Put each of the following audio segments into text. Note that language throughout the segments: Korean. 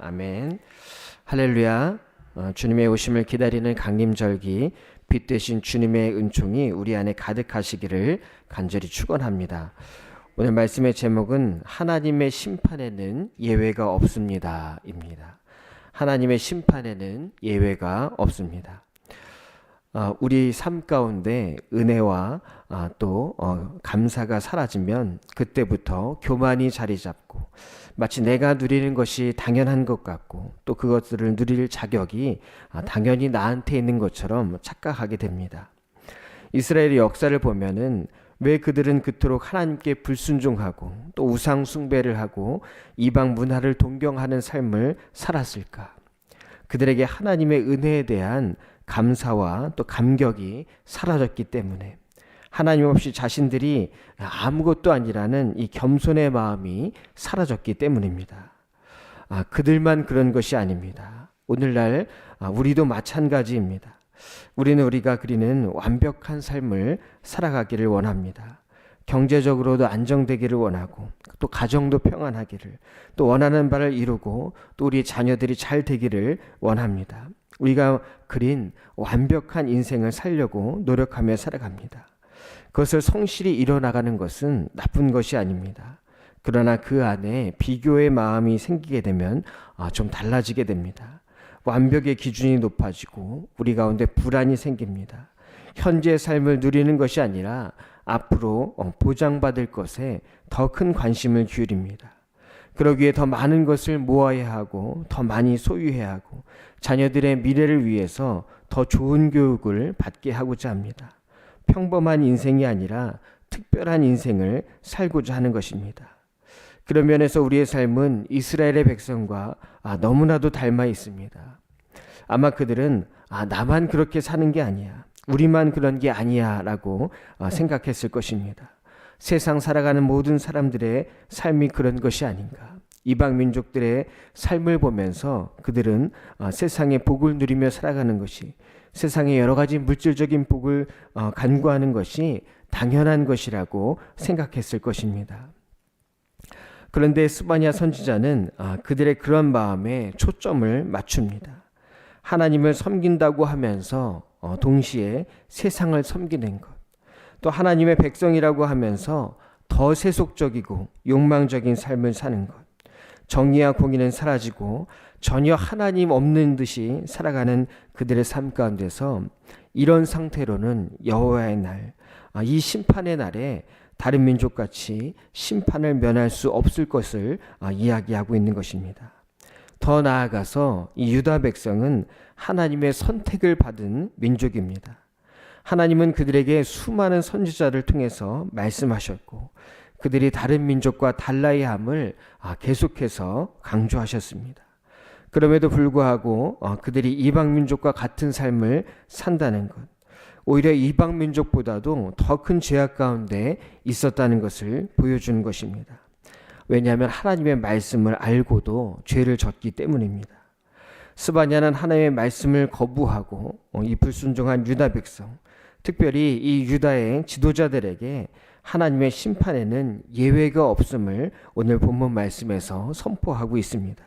아멘. 할렐루야. 주님의 오심을 기다리는 강림절기, 빛 되신 주님의 은총이 우리 안에 가득하시기를 간절히 축원합니다. 오늘 말씀의 제목은 하나님의 심판에는 예외가 없습니다 입니다. 하나님의 심판에는 예외가 없습니다. 우리 삶 가운데 은혜와 또 감사가 사라지면 그때부터 교만이 자리 잡고 마치 내가 누리는 것이 당연한 것 같고 또 그것들을 누릴 자격이 당연히 나한테 있는 것처럼 착각하게 됩니다. 이스라엘의 역사를 보면은 왜 그들은 그토록 하나님께 불순종하고 또 우상 숭배를 하고 이방 문화를 동경하는 삶을 살았을까? 그들에게 하나님의 은혜에 대한 감사와 또 감격이 사라졌기 때문에 하나님 없이 자신들이 아무것도 아니라는 이 겸손의 마음이 사라졌기 때문입니다. 그들만 그런 것이 아닙니다. 오늘날 우리도 마찬가지입니다. 우리는 우리가 그리는 완벽한 삶을 살아가기를 원합니다. 경제적으로도 안정되기를 원하고 또 가정도 평안하기를 또 원하는 바를 이루고 또 우리 자녀들이 잘 되기를 원합니다. 우리가 그린 완벽한 인생을 살려고 노력하며 살아갑니다. 그것을 성실히 이뤄나가는 것은 나쁜 것이 아닙니다. 그러나 그 안에 비교의 마음이 생기게 되면 좀 달라지게 됩니다. 완벽의 기준이 높아지고 우리 가운데 불안이 생깁니다. 현재의 삶을 누리는 것이 아니라 앞으로 보장받을 것에 더 큰 관심을 기울입니다. 그러기에 더 많은 것을 모아야 하고 더 많이 소유해야 하고 자녀들의 미래를 위해서 더 좋은 교육을 받게 하고자 합니다. 평범한 인생이 아니라 특별한 인생을 살고자 하는 것입니다. 그런 면에서 우리의 삶은 이스라엘의 백성과 너무나도 닮아 있습니다. 아마 그들은 나만 그렇게 사는 게 아니야, 우리만 그런 게 아니야 라고 생각했을 것입니다. 세상 살아가는 모든 사람들의 삶이 그런 것이 아닌가. 이방 민족들의 삶을 보면서 그들은 세상의 복을 누리며 살아가는 것이, 세상의 여러 가지 물질적인 복을 간구하는 것이 당연한 것이라고 생각했을 것입니다. 그런데 스바냐 선지자는 그들의 그런 마음에 초점을 맞춥니다. 하나님을 섬긴다고 하면서 동시에 세상을 섬기는 것, 또 하나님의 백성이라고 하면서 더 세속적이고 욕망적인 삶을 사는 것, 정의와 공의는 사라지고 전혀 하나님 없는 듯이 살아가는 그들의 삶 가운데서 이런 상태로는 여호와의 날, 이 심판의 날에 다른 민족같이 심판을 면할 수 없을 것을 이야기하고 있는 것입니다. 더 나아가서 이 유다 백성은 하나님의 선택을 받은 민족입니다. 하나님은 그들에게 수많은 선지자를 통해서 말씀하셨고 그들이 다른 민족과 달라야 함을 계속해서 강조하셨습니다. 그럼에도 불구하고 그들이 이방 민족과 같은 삶을 산다는 것, 오히려 이방 민족보다도 더 큰 죄악 가운데 있었다는 것을 보여주는 것입니다. 왜냐하면 하나님의 말씀을 알고도 죄를 졌기 때문입니다. 스바냐는 하나님의 말씀을 거부하고 이 불순종한 유다 백성, 특별히 이 유다의 지도자들에게 하나님의 심판에는 예외가 없음을 오늘 본문 말씀에서 선포하고 있습니다.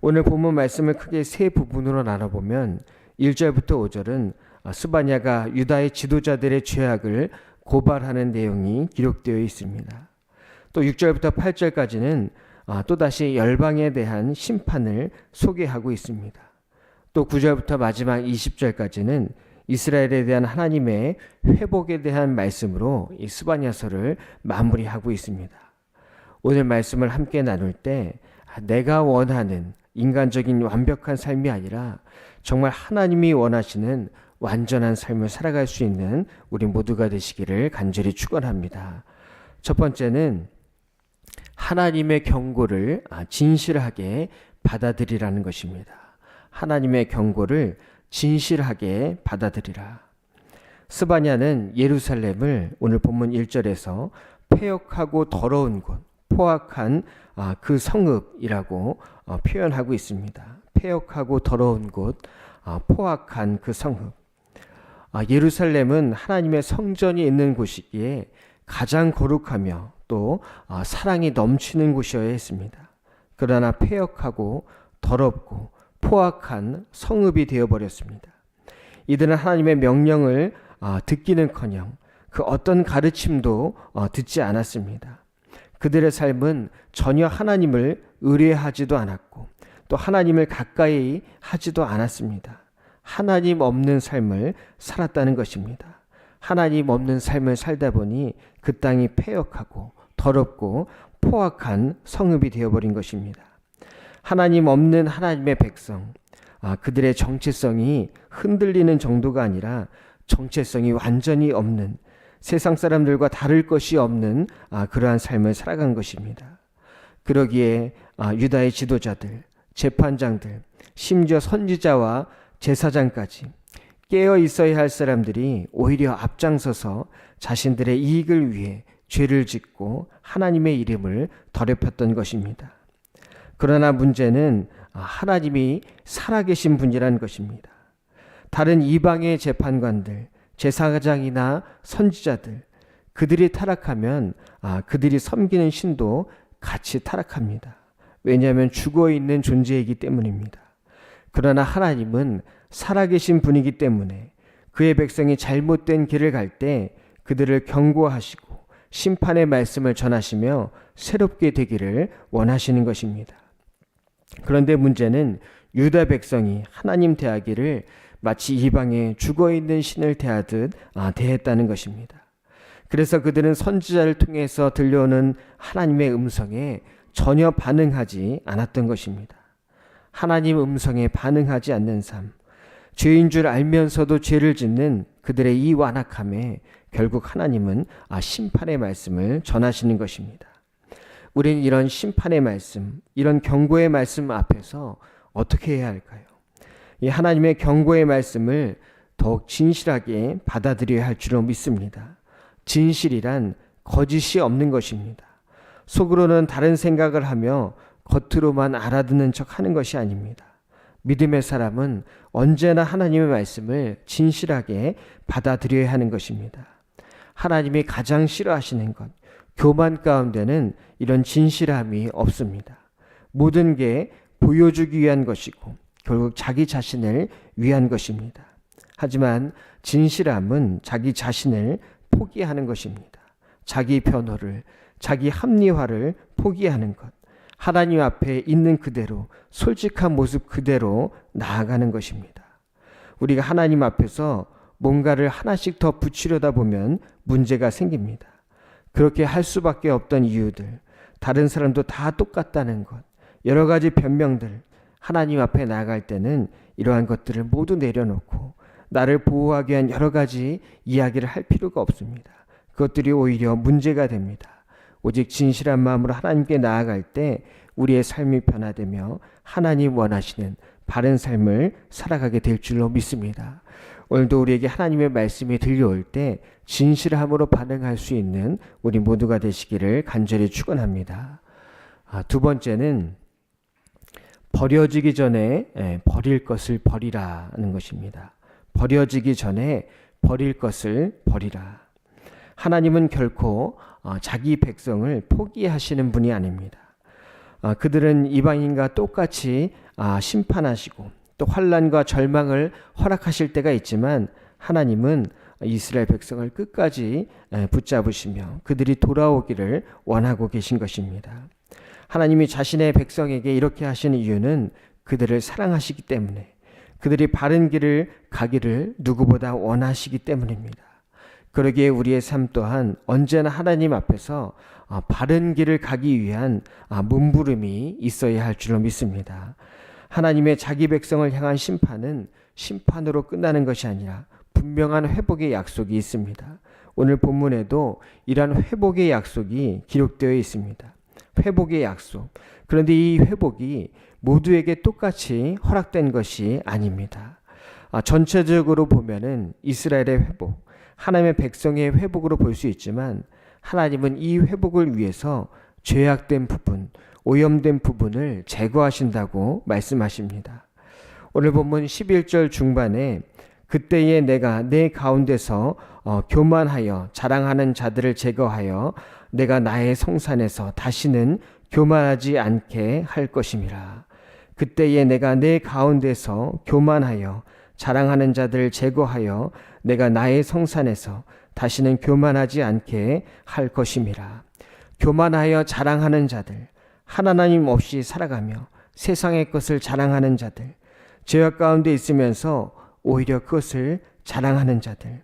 오늘 본문 말씀을 크게 세 부분으로 나눠보면 1절부터 5절은 스바냐가 유다의 지도자들의 죄악을 고발하는 내용이 기록되어 있습니다. 또 6절부터 8절까지는 또다시 열방에 대한 심판을 소개하고 있습니다. 또 9절부터 마지막 20절까지는 이스라엘에 대한 하나님의 회복에 대한 말씀으로 이 스바냐서를 마무리하고 있습니다. 오늘 말씀을 함께 나눌 때 내가 원하는 인간적인 완벽한 삶이 아니라 정말 하나님이 원하시는 완전한 삶을 살아갈 수 있는 우리 모두가 되시기를 간절히 축원합니다. 첫 번째는 하나님의 경고를 진실하게 받아들이라는 것입니다. 하나님의 경고를 진실하게 받아들이라. 스바냐는 예루살렘을 오늘 본문 1절에서 폐역하고 더러운 곳, 포악한 그 성읍이라고 표현하고 있습니다. 폐역하고 더러운 곳, 포악한 그 성읍. 예루살렘은 하나님의 성전이 있는 곳이기에 가장 거룩하며 또 사랑이 넘치는 곳이어야 했습니다. 그러나 폐역하고 더럽고 포악한 성읍이 되어버렸습니다. 이들은 하나님의 명령을 듣기는커녕 그 어떤 가르침도 듣지 않았습니다. 그들의 삶은 전혀 하나님을 의뢰하지도 않았고 또 하나님을 가까이 하지도 않았습니다. 하나님 없는 삶을 살았다는 것입니다. 하나님 없는 삶을 살다 보니 그 땅이 패역하고 더럽고 포악한 성읍이 되어버린 것입니다. 하나님 없는 하나님의 백성, 그들의 정체성이 흔들리는 정도가 아니라 정체성이 완전히 없는, 세상 사람들과 다를 것이 없는 그러한 삶을 살아간 것입니다. 그러기에 유다의 지도자들, 재판장들, 심지어 선지자와 제사장까지 깨어 있어야 할 사람들이 오히려 앞장서서 자신들의 이익을 위해 죄를 짓고 하나님의 이름을 더럽혔던 것입니다. 그러나 문제는 하나님이 살아계신 분이라는 것입니다. 다른 이방의 재판관들, 제사장이나 선지자들, 그들이 타락하면 그들이 섬기는 신도 같이 타락합니다. 왜냐하면 죽어있는 존재이기 때문입니다. 그러나 하나님은 살아계신 분이기 때문에 그의 백성이 잘못된 길을 갈 때 그들을 경고하시고 심판의 말씀을 전하시며 새롭게 되기를 원하시는 것입니다. 그런데 문제는 유다 백성이 하나님 대하기를 마치 이방의 죽어있는 신을 대하듯 대했다는 것입니다. 그래서 그들은 선지자를 통해서 들려오는 하나님의 음성에 전혀 반응하지 않았던 것입니다. 하나님 음성에 반응하지 않는 삶, 죄인 줄 알면서도 죄를 짓는 그들의 이 완악함에 결국 하나님은 심판의 말씀을 전하시는 것입니다. 우리는 이런 심판의 말씀, 이런 경고의 말씀 앞에서 어떻게 해야 할까요? 이 하나님의 경고의 말씀을 더욱 진실하게 받아들여야 할 줄로 믿습니다. 진실이란 거짓이 없는 것입니다. 속으로는 다른 생각을 하며 겉으로만 알아듣는 척 하는 것이 아닙니다. 믿음의 사람은 언제나 하나님의 말씀을 진실하게 받아들여야 하는 것입니다. 하나님이 가장 싫어하시는 것, 교만 가운데는 이런 진실함이 없습니다. 모든 게 보여주기 위한 것이고 결국 자기 자신을 위한 것입니다. 하지만 진실함은 자기 자신을 포기하는 것입니다. 자기 변호를, 자기 합리화를 포기하는 것, 하나님 앞에 있는 그대로 솔직한 모습 그대로 나아가는 것입니다. 우리가 하나님 앞에서 뭔가를 하나씩 더 붙이려다 보면 문제가 생깁니다. 그렇게 할 수밖에 없던 이유들, 다른 사람도 다 똑같다는 것, 여러 가지 변명들, 하나님 앞에 나아갈 때는 이러한 것들을 모두 내려놓고 나를 보호하기 위한 여러 가지 이야기를 할 필요가 없습니다. 그것들이 오히려 문제가 됩니다. 오직 진실한 마음으로 하나님께 나아갈 때 우리의 삶이 변화되며 하나님 원하시는 바른 삶을 살아가게 될 줄로 믿습니다. 오늘도 우리에게 하나님의 말씀이 들려올 때 진실함으로 반응할 수 있는 우리 모두가 되시기를 간절히 축원합니다. 두 번째는 버려지기 전에 버릴 것을 버리라는 것입니다. 버려지기 전에 버릴 것을 버리라. 하나님은 결코 자기 백성을 포기하시는 분이 아닙니다. 그들은 이방인과 똑같이 심판하시고 또 환난과 절망을 허락하실 때가 있지만 하나님은 이스라엘 백성을 끝까지 붙잡으시며 그들이 돌아오기를 원하고 계신 것입니다. 하나님이 자신의 백성에게 이렇게 하시는 이유는 그들을 사랑하시기 때문에, 그들이 바른 길을 가기를 누구보다 원하시기 때문입니다. 그러기에 우리의 삶 또한 언제나 하나님 앞에서 바른 길을 가기 위한 몸부림이 있어야 할 줄로 믿습니다. 하나님의 자기 백성을 향한 심판은 심판으로 끝나는 것이 아니라 분명한 회복의 약속이 있습니다. 오늘 본문에도 이러한 회복의 약속이 기록되어 있습니다. 회복의 약속. 그런데 이 회복이 모두에게 똑같이 허락된 것이 아닙니다. 전체적으로 보면은 이스라엘의 회복, 하나님의 백성의 회복으로 볼 수 있지만 하나님은 이 회복을 위해서 죄악된 부분, 오염된 부분을 제거하신다고 말씀하십니다. 오늘 본문 11절 중반에 그때에 내가 내 가운데서 교만하여 자랑하는 자들을 제거하여 내가 나의 성산에서 다시는 교만하지 않게 할 것임이라. 그때에 내가 내 가운데서 교만하여 자랑하는 자들을 제거하여 내가 나의 성산에서 다시는 교만하지 않게 할 것임이라. 교만하여 자랑하는 자들, 하나님 없이 살아가며 세상의 것을 자랑하는 자들, 죄악 가운데 있으면서 오히려 그것을 자랑하는 자들,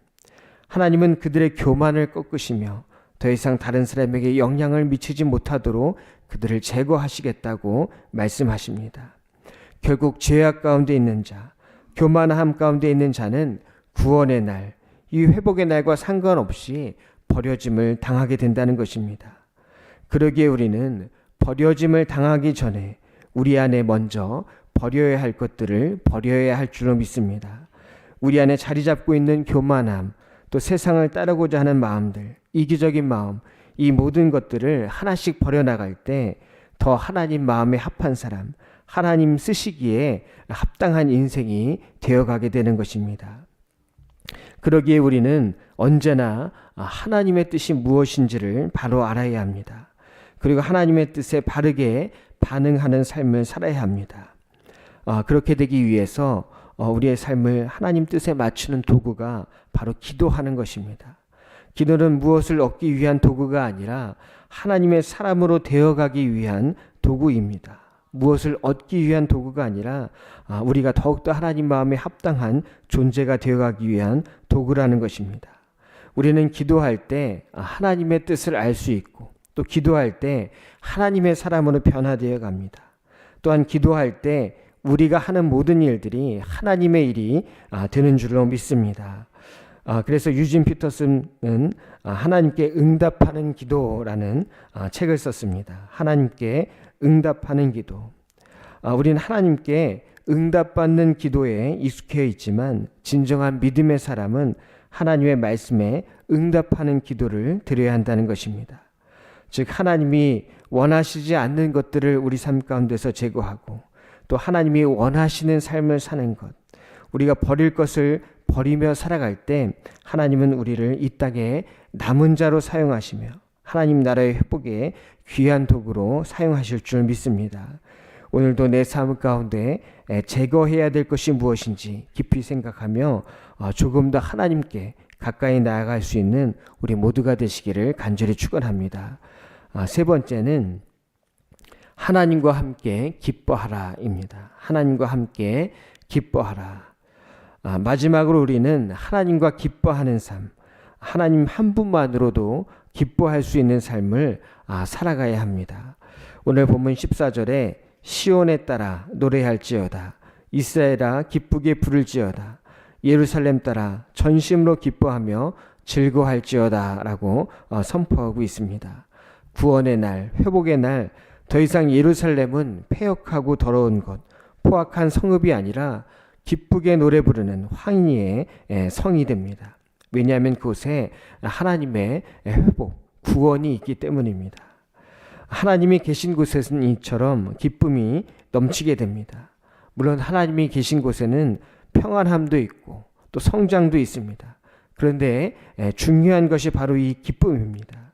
하나님은 그들의 교만을 꺾으시며 더 이상 다른 사람에게 영향을 미치지 못하도록 그들을 제거하시겠다고 말씀하십니다. 결국 죄악 가운데 있는 자, 교만함 가운데 있는 자는 구원의 날, 이 회복의 날과 상관없이 버려짐을 당하게 된다는 것입니다. 그러기에 우리는 버려짐을 당하기 전에 우리 안에 먼저 버려야 할 것들을 버려야 할 줄로 믿습니다. 우리 안에 자리 잡고 있는 교만함, 또 세상을 따르고자 하는 마음들, 이기적인 마음, 이 모든 것들을 하나씩 버려나갈 때 더 하나님 마음에 합한 사람, 하나님 쓰시기에 합당한 인생이 되어가게 되는 것입니다. 그러기에 우리는 언제나 하나님의 뜻이 무엇인지를 바로 알아야 합니다. 그리고 하나님의 뜻에 바르게 반응하는 삶을 살아야 합니다. 그렇게 되기 위해서 우리의 삶을 하나님 뜻에 맞추는 도구가 바로 기도하는 것입니다. 기도는 무엇을 얻기 위한 도구가 아니라 하나님의 사람으로 되어가기 위한 도구입니다. 무엇을 얻기 위한 도구가 아니라 우리가 더욱더 하나님 마음에 합당한 존재가 되어가기 위한 도구라는 것입니다. 우리는 기도할 때 하나님의 뜻을 알 수 있고, 또 기도할 때 하나님의 사람으로 변화되어 갑니다. 또한 기도할 때 우리가 하는 모든 일들이 하나님의 일이 되는 줄로 믿습니다. 그래서 유진 피터슨은 하나님께 응답하는 기도라는 책을 썼습니다. 하나님께 응답하는 기도. 우리는 하나님께 응답받는 기도에 익숙해 있지만 진정한 믿음의 사람은 하나님의 말씀에 응답하는 기도를 드려야 한다는 것입니다. 즉 하나님이 원하시지 않는 것들을 우리 삶 가운데서 제거하고, 또 하나님이 원하시는 삶을 사는 것, 우리가 버릴 것을 버리며 살아갈 때 하나님은 우리를 이 땅에 남은 자로 사용하시며 하나님 나라의 회복에 귀한 도구로 사용하실 줄 믿습니다. 오늘도 내 삶 가운데 제거해야 될 것이 무엇인지 깊이 생각하며 조금 더 하나님께 가까이 나아갈 수 있는 우리 모두가 되시기를 간절히 축원합니다. 세 번째는 하나님과 함께 기뻐하라입니다. 하나님과 함께 기뻐하라. 마지막으로 우리는 하나님과 기뻐하는 삶, 하나님 한 분만으로도 기뻐할 수 있는 삶을 살아가야 합니다. 오늘 본문 14절에 시온에 따라 노래할지어다, 이스라엘아 기쁘게 부를지어다, 예루살렘 따라 전심으로 기뻐하며 즐거워할지어다 라고 선포하고 있습니다. 구원의 날, 회복의 날, 더 이상 예루살렘은 폐역하고 더러운 것, 포악한 성읍이 아니라 기쁘게 노래 부르는 황희의 성이 됩니다. 왜냐하면 그곳에 하나님의 회복, 구원이 있기 때문입니다. 하나님이 계신 곳에서는 이처럼 기쁨이 넘치게 됩니다. 물론 하나님이 계신 곳에는 평안함도 있고 또 성장도 있습니다. 그런데 중요한 것이 바로 이 기쁨입니다.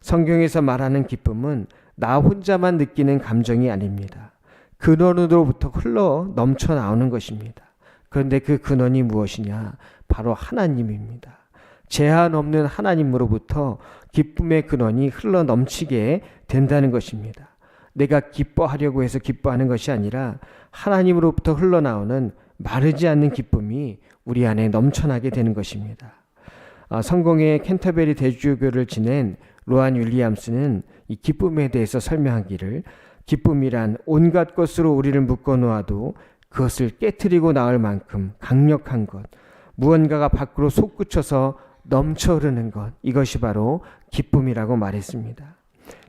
성경에서 말하는 기쁨은 나 혼자만 느끼는 감정이 아닙니다. 근원으로부터 흘러 넘쳐 나오는 것입니다. 그런데 그 근원이 무엇이냐? 바로 하나님입니다. 제한 없는 하나님으로부터 기쁨의 근원이 흘러 넘치게 된다는 것입니다. 내가 기뻐하려고 해서 기뻐하는 것이 아니라 하나님으로부터 흘러나오는 마르지 않는 기쁨이 우리 안에 넘쳐나게 되는 것입니다. 성공의 캔터베리 대주교를 지낸 로안 윌리엄스는 이 기쁨에 대해서 설명하기를, 기쁨이란 온갖 것으로 우리를 묶어 놓아도 그것을 깨트리고 나올 만큼 강력한 것, 무언가가 밖으로 솟구쳐서 넘쳐 흐르는 것, 이것이 바로 기쁨이라고 말했습니다.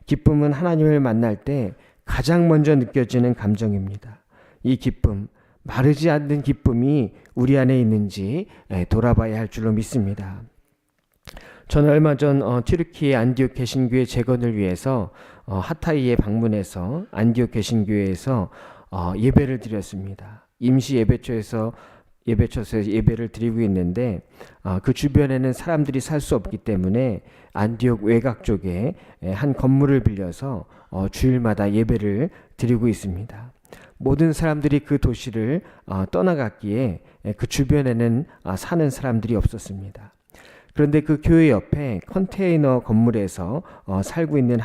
기쁨은 하나님을 만날 때 가장 먼저 느껴지는 감정입니다. 이 기쁨, 마르지 않는 기쁨이 우리 안에 있는지 돌아봐야 할 줄로 믿습니다. 저는 얼마 전 튀르키예 안디옥 개신교회 재건을 위해서 하타이에 방문해서 안디옥 개신교회에서 예배를 드렸습니다. 임시 예배처에서 예배를 드리고 있는데 그 주변에는 사람들이 살 수 없기 때문에 안디옥 외곽 쪽에 한 건물을 빌려서 주일마다 예배를 드리고 있습니다. 모든 사람들이 그 도시를 떠나갔기에 그 주변에는 사는 사람들이 없었습니다. 그런데 그 교회 옆에 컨테이너 건물에서 살고 있는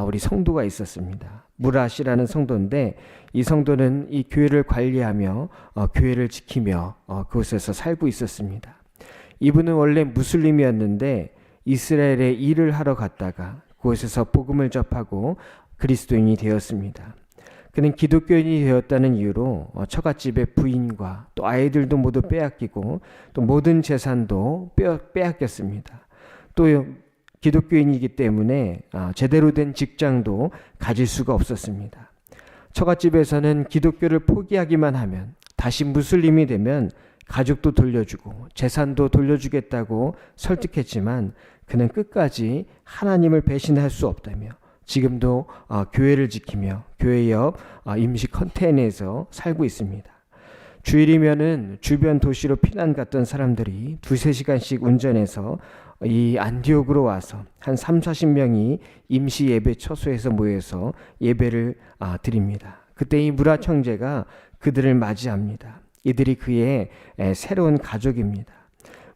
우리 성도가 있었습니다. 무라시라는 성도인데, 이 성도는 이 교회를 관리하며 교회를 지키며 그곳에서 살고 있었습니다. 이분은 원래 무슬림이었는데 이스라엘에 일을 하러 갔다가 그곳에서 복음을 접하고 그리스도인이 되었습니다. 그는 기독교인이 되었다는 이유로 처갓집의 부인과 또 아이들도 모두 빼앗기고 또 모든 재산도 빼앗겼습니다. 또 기독교인이기 때문에 제대로 된 직장도 가질 수가 없었습니다. 처갓집에서는 기독교를 포기하기만 하면 다시 무슬림이 되면 가족도 돌려주고 재산도 돌려주겠다고 설득했지만 그는 끝까지 하나님을 배신할 수 없다며 지금도 교회를 지키며 교회 옆 임시 컨테이너에서 살고 있습니다. 주일이면은 주변 도시로 피난 갔던 사람들이 2-3시간씩 운전해서 이 안디옥으로 와서 한 30-40명이 임시 예배 처소에서 모여서 예배를 드립니다. 그때 이 무라 형제가 그들을 맞이합니다. 이들이 그의 새로운 가족입니다.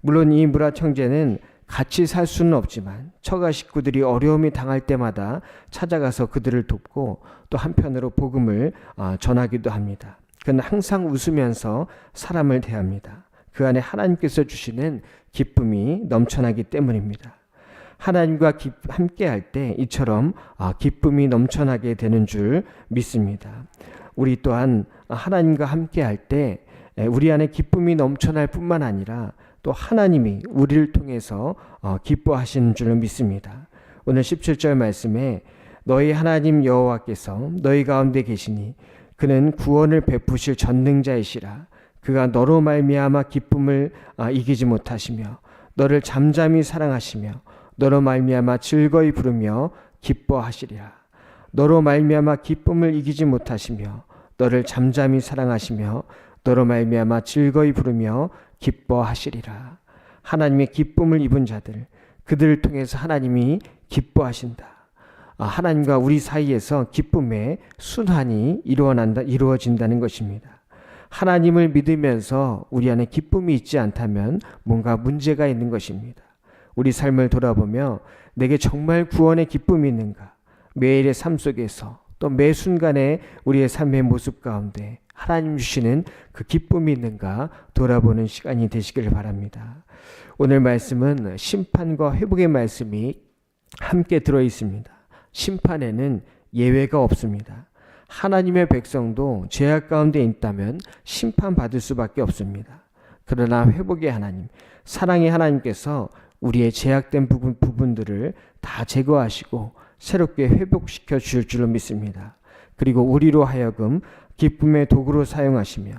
물론 이 무라 형제는 같이 살 수는 없지만 처가 식구들이 어려움이 당할 때마다 찾아가서 그들을 돕고 또 한편으로 복음을 전하기도 합니다. 그는 항상 웃으면서 사람을 대합니다. 그 안에 하나님께서 주시는 기쁨이 넘쳐나기 때문입니다. 하나님과 함께 할 때 이처럼 기쁨이 넘쳐나게 되는 줄 믿습니다. 우리 또한 하나님과 함께 할 때 우리 안에 기쁨이 넘쳐날 뿐만 아니라 또 하나님이 우리를 통해서 기뻐하시는 줄 믿습니다. 오늘 17절 말씀에 너희 하나님 여호와께서 너희 가운데 계시니 그는 구원을 베푸실 전능자이시라. 그가 너로 말미암아 기쁨을 이기지 못하시며 너를 잠잠히 사랑하시며 너로 말미암아 즐거이 부르며 기뻐하시리라. 너로 말미암아 기쁨을 이기지 못하시며 너를 잠잠히 사랑하시며 너로 말미암아 즐거이 부르며 기뻐하시리라. 하나님의 기쁨을 입은 자들, 그들을 통해서 하나님이 기뻐하신다. 하나님과 우리 사이에서 기쁨의 순환이 이루어진다는 것입니다. 하나님을 믿으면서 우리 안에 기쁨이 있지 않다면 뭔가 문제가 있는 것입니다. 우리 삶을 돌아보며 내게 정말 구원의 기쁨이 있는가? 매일의 삶 속에서 또 매 순간에 우리의 삶의 모습 가운데 하나님 주시는 그 기쁨이 있는가 돌아보는 시간이 되시길 바랍니다. 오늘 말씀은 심판과 회복의 말씀이 함께 들어 있습니다. 심판에는 예외가 없습니다. 하나님의 백성도 죄악 가운데 있다면 심판받을 수밖에 없습니다. 그러나 회복의 하나님, 사랑의 하나님께서 우리의 제약된 부분들을 다 제거하시고 새롭게 회복시켜 주실 줄로 믿습니다. 그리고 우리로 하여금 기쁨의 도구로 사용하시며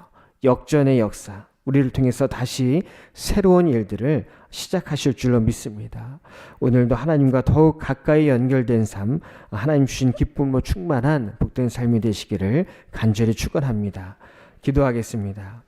역전의 역사, 우리를 통해서 다시 새로운 일들을 시작하실 줄로 믿습니다. 오늘도 하나님과 더욱 가까이 연결된 삶, 하나님 주신 기쁨으로 충만한 복된 삶이 되시기를 간절히 축원합니다. 기도하겠습니다.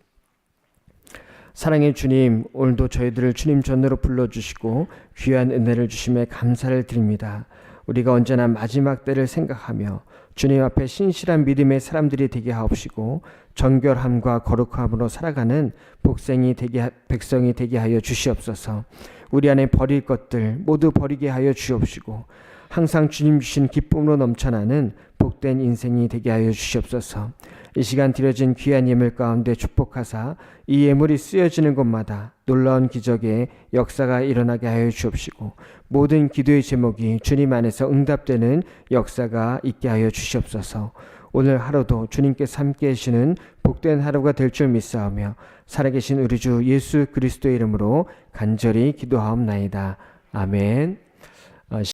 사랑의 주님, 오늘도 저희들을 주님 전으로 불러주시고 귀한 은혜를 주심에 감사를 드립니다. 우리가 언제나 마지막 때를 생각하며 주님 앞에 신실한 믿음의 사람들이 되게 하옵시고 정결함과 거룩함으로 살아가는 백성이 되게 하여 주시옵소서. 우리 안에 버릴 것들 모두 버리게 하여 주옵시고 항상 주님 주신 기쁨으로 넘쳐나는 복된 인생이 되게 하여 주시옵소서. 이 시간 드려진 귀한 예물 가운데 축복하사 이 예물이 쓰여지는 곳마다 놀라운 기적의 역사가 일어나게 하여 주옵시고 모든 기도의 제목이 주님 안에서 응답되는 역사가 있게 하여 주시옵소서. 오늘 하루도 주님께서 함께 하시는 복된 하루가 될 줄 믿사오며 살아계신 우리 주 예수 그리스도의 이름으로 간절히 기도하옵나이다. 아멘.